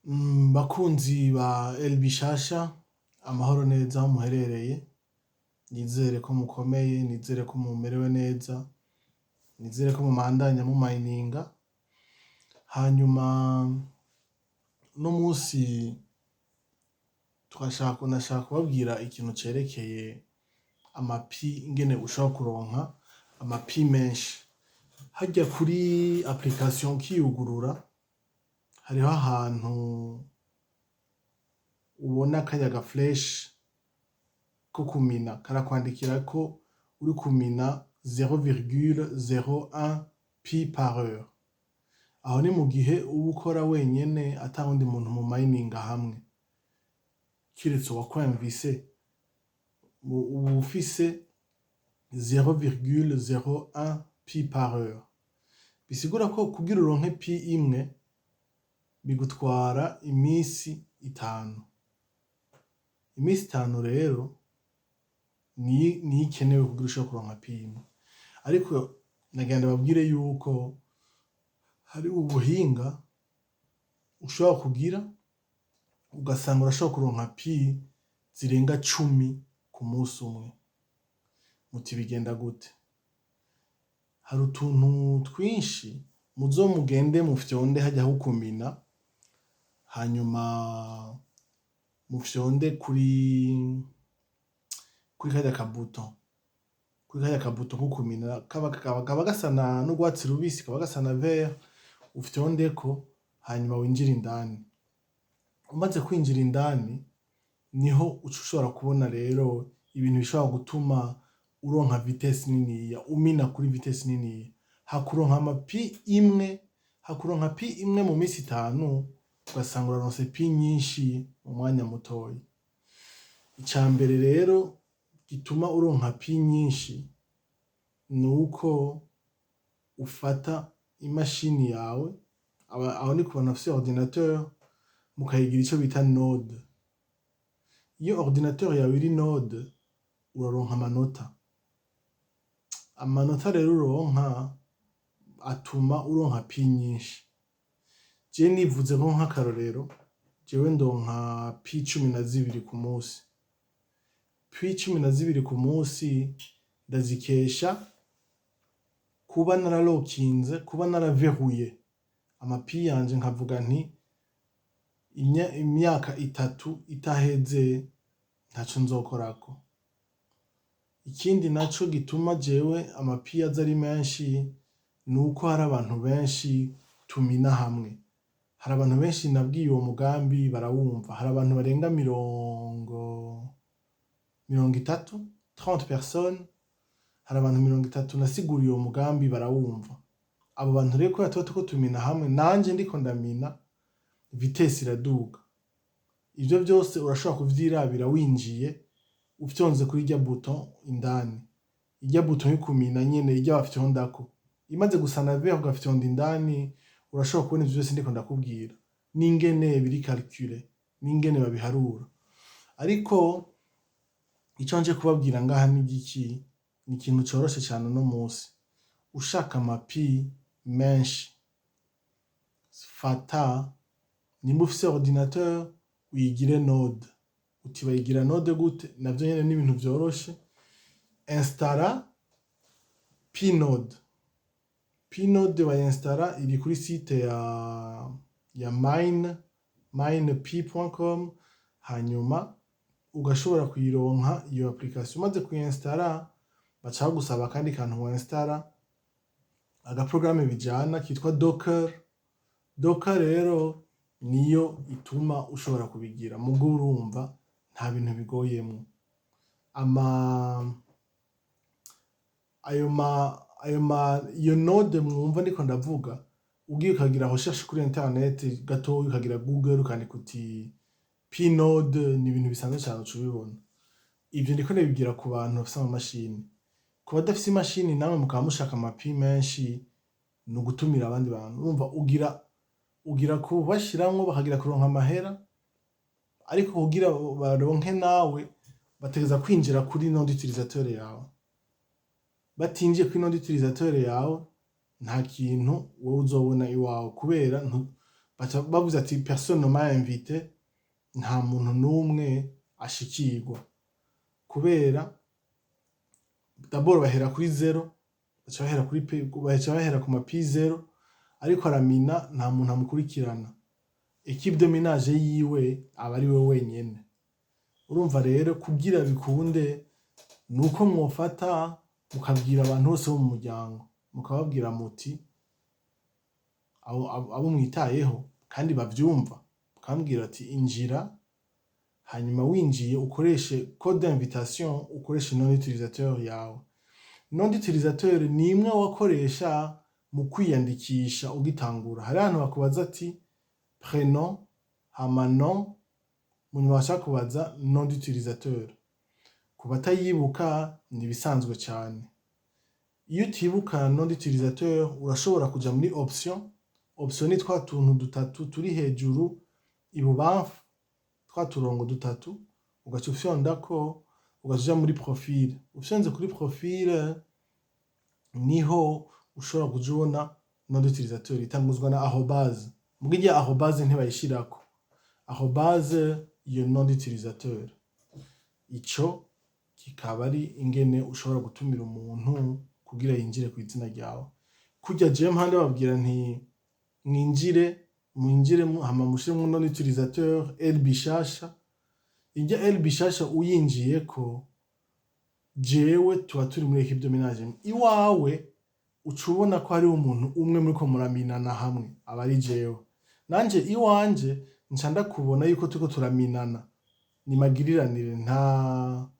Bakunzi ba El Bishasha, amahoro neza aho muherereye, nizere ko mukomeye, nizere ko mumerewe neza, nizere ko mubandanya mumayininga. Hanyuma uno musi nashaka kubabwira ikintu cerekeye amapi, ingene ushobora kuronka amapi menshi. Harya kuri application ukiyugurura, hariho ahantu ubona karya gafresh ko kumina, karakwandikira ko uri kumina 0,01 pi par heure. Aho ni mu gihe uba ukora wenyene ata wundi muntu mumayininga hamwe, kiretse uwakwumvise uba ufise 0,01 pi par heure. Bisigura ko kugira uronke pi imwe bigutwara imisi 5. Imisi 5 rero niyo ikenewe kugira ushobore kuronka pi imwe. Ariko nagira ndababwire yuko hari ubuhinga ushobora kugira ugasanga urashobora kuronka pi zirenga 10 ku musi umwe. Muti bigenda gute? Hari utuntu twinshi mugende mufyonde harya ho kumina, hanyuma mufyonde kuri karya kabuto, ko kumina kaba gasa n'urwatsi rubisi, kaba gasa na vert, ufyondeko hanyuma winjire indani. Umaze kwinjira indani niho uca ushobora kubona rero ibintu bishobora gutuma uronka vitesse niniya, umina kuri vitesse niniya. Hakuronka pi imwe mu misi 5 ugasanga uraronse pi nyinshi mu mwanya mutoyi. Icambere rero gituma uronka pi nyinshi nuko ufata imashini yawe, aho ni ku bantu bafise ordinateur, mukayigira ico bita node. Iyo ordinateur yawe iri node uraronka amanota. Amanota rero uronka atuma uronka pi nyinshi. Je nivuze nko nk'akarorero, jewe ndonka pi 12 ku musi. Pi 12 ku musi ndazikesha kuba naralokinze, kuba naraveruye amapi yanje, nkavuga nti imyaka 3 itaheze ntaco nzokorako. Ikindi naco gituma jewe amapi aza ari menshi nuko hari abantu benshi tumina hamwe. Hari abantu benshi nabwiye uwo mugambi barawumva. Hari abantu barenga 30 personnes, hari abantu 30 nasiguriye uwo mugambi barawumva. Abo bantu rero kubera tuba turiko tumina hamwe, nanje ndiko ndamina, vitesse iraduga. Ivyo vyose urashobora kuvyirabira winjiye ufyonze kuri irya bouton indani. Irya bouton yo kumina nyene, irya bafyondako. Imaze gusa na vert ugafyonda indani, urashobora kubona ivyo vyose ndiko ndakubwira, n'ingene biri calculé, n'ingene babiharura. Ariko ico nje kubabwira ngaha ni igiki? Ni ikintu coroshe cane uno musi. Ushaka amapi menshi, fata, nimba ufise ordinateur uyigire node. Uti bayigira node gute? Navyo nyene ni ibintu vyoroshe. Installa P-Node. P-Node bayinstalla iri kuri site ya minepi.com, hanyuma ugashobora kuyironka iyo application. Umaze kuyinstalla baca bagusaba akandi kantu winstalla, agaprograme bijana kitwa Docker. Docker rero niyo ituma ushobora kubigira, mugo urumva nta bintu bigoyemwo. Iyo node mwumva ndiko ndavuga, ugiye ukagira recherche kuri internet gatoyi, ukagira Google ukandika uti P-Node, ni ibintu bisanzwe cane uca ubibona. Ivyo ndiko ndabibwira ku bantu bafise amamashini. Ku badafise imashini namwe mukaba mushaka amapi menshi, ni ugutumira abandi bantu. Urumva ugira kubashiramwo bakagira kuronka amahera, ariko kugira baronke nawe bategereza kwinjira kuri node utilisateur yawe. Batinjiye kuri node utilisateur yawe nta kintu wowe uzobona iwawe, kubera baca bavuze ati personne ne m'a invité, nta muntu n'umwe ashikirwa, kubera d'abord bahera kuri zero, baca bahera ku mapi zero, ariko aramina nta muntu amukurikirana, equipe de ménage yiwe aba ari we wenyene. Urumva rero kugira bikunde nuko mwofata mukabwira abantu bose bo mu muryango, mukababwira muti abo mwitayeho kandi bavyumva, mukambwira ati injira, hanyuma winjiye ukoreshe code d'invitation, ukoreshe nom d'utilisateur yawe. Nom d'utilisateur ni imwe wakoresha mu kwiyandikisha ugitangura. Hari ahantu bakubaza ati prénom hama nom, munyuma bashaka kubaza nom d'utilisateur. Ku batayibuka ni ibisanzwe cyane. Iyo utibuka nom d'utilisateur urashobora kuja muri option. Option ni twa tuntu dutatu turi hejuru ibubamfu, twa turongo dutatu, ugaca ufyondako ugaja muri profile. Ufyonze kuri profile niho ushobora kuja ubona nom d'utilisateur itanguzwa na arrobase. Muga irya arrobase ntibayishirako. Arrobase iyo nom d'utilisateur. Ico kikaba ari ingene ushobora gutumira umuntu kugira yinjire ku izina ryawe. Kurya je mpande babwira nti mwinjire hama mushiremo nom d'utilisateur El Bishasha. Irya El Bishasha uyinjiyeko, jewe tuba turi muri equipe de ménage iwawe, uca ubona ko hari umuntu umwe muriko muraminana hamwe, aba ari jewe. Nanje iwanje nca ndakubona yuko turiko turaminana, ni magiriranire, nta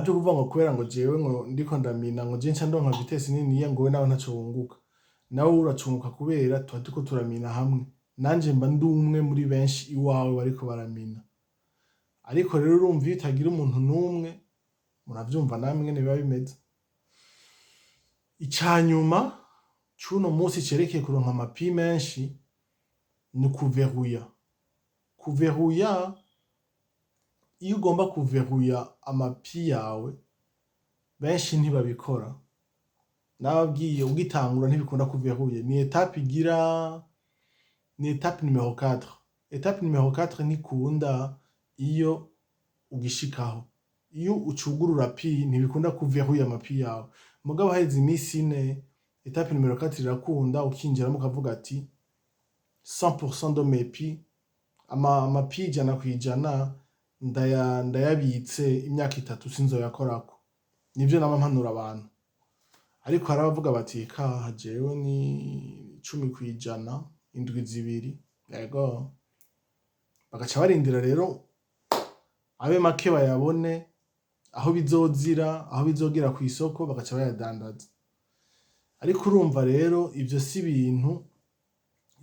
byo kuvuga ngo kubera ngo jewe ngo ndiko ndamina ngo je nca ndonka vitesse nini ngo we nawe ntaco wunguka. Nawe uracunguka kubera tuba turiko turamina hamwe, nanje mba ndi umwe muri benshi iwawe bariko baramina. Ariko rero urumva iyo utagira umuntu n'umwe, muravyumva namwe ingene biba bimeze. Icanyuma c'uno munsi cerekeye kuronka amapi menshi ni kuveruya. Kuveruya, iyo ugomba kuveruya amapi yawe, benshi ntibabikora. Nababwiye ugitangura ntibikunda kuveruye. Ni etape igira, ni etape numero 4. Etape numero 4 ntikunda iyo ugishikaho. Iyo ucugurura pi ntibikunda kuveruya amapi yawe. Mugabo haheze imisi 4, etape numero 4 irakunda, ukinjiramo ukavuga ati 100% de mes pi, amapi 100% ndayabitse imyaka 3 sinzoyakorako. Nivyo nama mpanura abantu. Ariko hari abavuga bati ka jewe ni 10% 7 yego, bagaca barindira rero abe make bayabone, aho bizozira, aho bizogera ku isoko bagaca bayadandaza. Ariko urumva rero ivyo si ibintu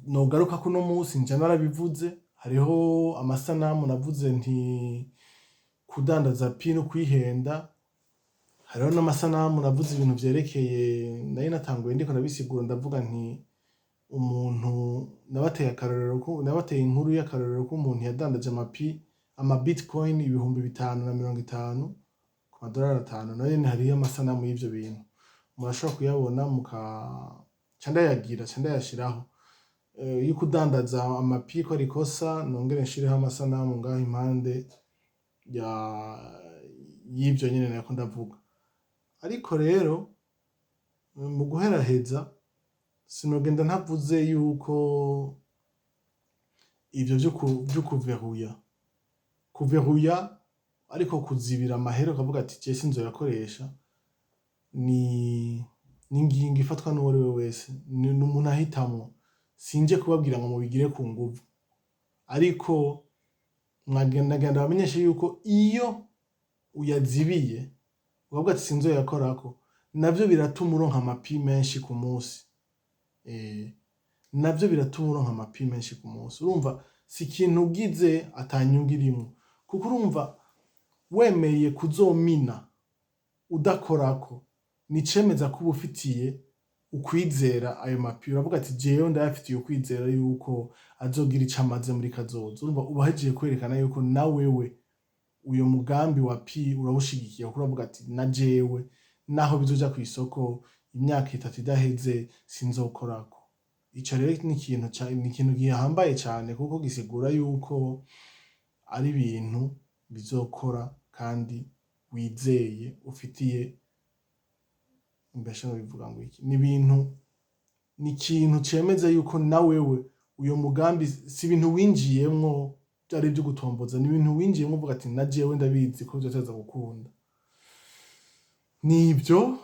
nogaruka kuno munsi nje narabivuze. Hariho amasanamu navuze nti kudandaza pi no kwihenda. Hariho n'amasanamu navuze ibintu vyerekeye, nari natanguye ndiko nabisigura ndavuga nti umuntu nabateye inkuru y'akarorero ko umuntu yadandaje ama bitcoin 550 ku madolari 5. Nayo hariyo amasanamu y'ivyo bintu, murashobora kuyabona ndayashiraho. Iyo kudandaza amapi ko ari kosa, nongere nshireho amasanamu ngaho impande y'ivyo nyene nako ndavuga. Ariko rero mu guheraheza sinogenda ntavuze yuko ivyo vyo kuveruya ariko kuzibira amahera ukavuga ati je sinzoyakoresha, ni ingingo ifatwa n'uwo ari we wese, ni umuntu ahitamwo. Sinje kubabwira ngo mubigire ku nguvu, ariko mwagenda bamenyeshe yuko iyo uyazibiye ukavuga ati sinzoyakorako, navyo biratuma uronka amapi menshi ku munsi. Navyo biratuma uronka amapi menshi ku munsi. Urumva si ikintu ugize atanyungu irimwo, kuko urumva wemeye kuzomina udakorako, ni cemeza ko uba ufitiye ukwizera ayo mapi. Uravuga ati jewe ndayafitiye ukwizera yuko azogira ico amaze muri kazoza. Urumva uba uhejeje kwerekana yuko na wewe uyo mugambi wa pi urawushigikiye, kuko uravuga ati na jewe naho bizoja ku isoko imyaka 3 idaheze sinzokorako. ico rero ni ikintu gihambaye cane kuko gisigura yuko ari ibintu bizokora kandi wizeye ufitiye mbese bivuga ngo iki ni ikintu cemeza yuko na wewe uyo mugambi si ibintu winjiyemwo vyari ivyo gutomboza, ni ibintu winjiyemwo uvuga ati na jewe ndabizi ko vyoteza gukunda. Nivyo,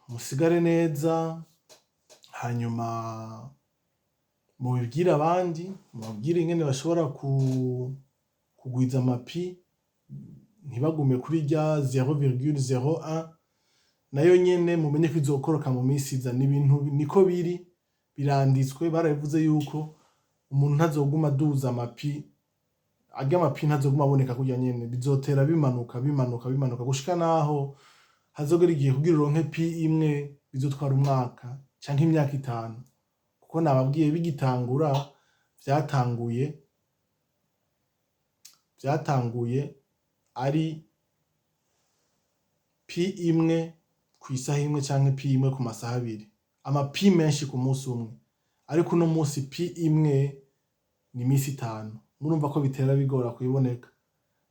musigare neza, hanyuma mubibwire abandi, mubabwire ingene bashobora kugwiza amapi, ntibagume kuri rya 0,01, nayo nyene mumenye ko izokoroka mu misi iza. Ni ibintu niko biri, biranditswe, barabivuze yuko umuntu ntazoguma aduza amapi, arya amapi ntazoguma aboneka kurya nyene, bizotera bimanuka gushika naho hazogera igihe kugira uronke pi imwe bizotwara umwaka canke imyaka 5, kuko nababwiye bigitangura vyatanguye ari pi imwe kw'isaha imwe canke pi imwe ku masaha 2, amapi menshi ku musi umwe, ariko uno musi pi imwe ni imisi 5, murumva ko bitera bigora kuyiboneka.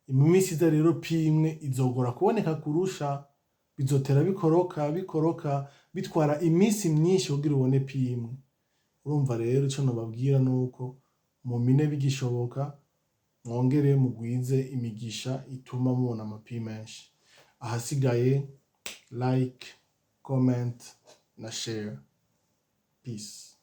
Mu misi iza rero pi imwe izogora kuboneka kurusha, bizotera bikoroka bitwara imisi myinshi kugira ubone pi imwe. Urumva rero ico nobabwira nuko mumine bigishoboka, mwongere mugwize imigisha ituma mubona amapi menshi. Ahasigaye like, comment na share. Peace.